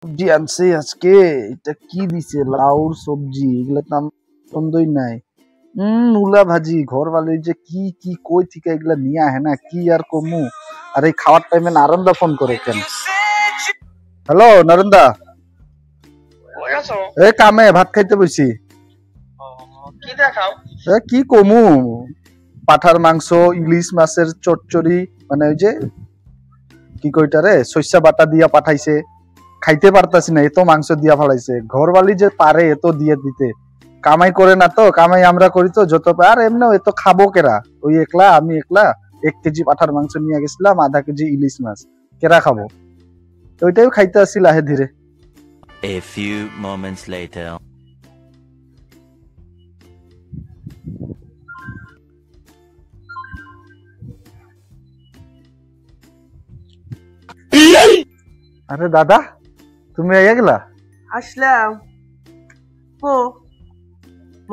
সবজি আনছে আজকে। এটা কি দিছে? লাউর সবজি, এগুলা তো আমার পছন্দই নাই। মূলা ভাজি। ঘর বাড়ির যে কি কি কই থেকে এগুলা নিয়ে আহে না, কি আর কমু। আর এই খাওয়ার টাইমে নারন্দা ফোন করে কেন? হ্যালো নারন্দা, এ কামে ভাত খাইতে বসি। কি কমু, পাঠার মাংস, ইলিশ মাছের চচ্চড়ি, মানে ওই যে কি কইটারে সরিষা বাটা দিয়া পাঠাইছে। খাইতে পারতাছি না, এত মাংস দিয়া ফেলাইছে। ঘর বালি যে পারে এত দিয়ে দিতে, কামাই করে না তো, কামাই আমরা করি তো যত। আর এমনি এত খাবো কেরা? ওই একলা, আমি একলা 1 কেজি পাঠার মাংস নিয়ে গেছিলাম, আধা কেজি ইলিশ মাছ, কেরা খাবো? ওইটাই খাইতে আসি লাহে ধীরে। A few moments later. আরে দাদা, তুমি আইয়া গেলা? আসলাম। কো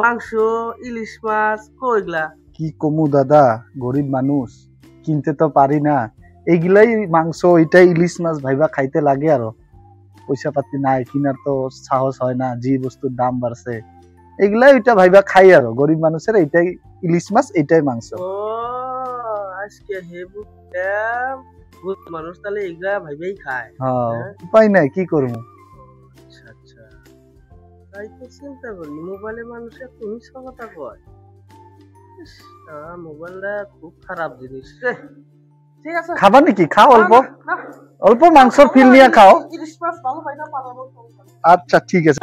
মাংস, ইলিশ মাছ কইগলা? কি কমু দাদা, গরিব মানুষ, কিনতে তো পারি না। এইগুলাই মাংস, এটাই ইলিশ মাছ ভাইবা খাইতে লাগে। আরো পয়সা পাতি নাই, কিনার তো সাহস হয় না, যে বস্তুর দাম বাড়ছে। এগুলাই ওইটা ভাইবা খাই, আরো গরিব মানুষের এইটাই ইলিশ মাছ, এইটাই মাংস। ও আজকে হে বুঝলাম, বহুত মানুষ তাহলে এগুলা ভাইবেই খায়। হ্যাঁ, উপায় নাই, কি করবো। আচ্ছা আচ্ছা, তাই তো চিন্তা করি মোবাইলে মানুষের তুমি কথা কয়। মোবাইলটা খুব খারাপ জিনিস রে। ঠিক আছে, খাবা নাকি? খাও, অল্প অল্প মাংসর ফিল নিয়ে খাও। ইলিশ মাছ ভালো পাই না, পালাবো। আচ্ছা ঠিক আছে।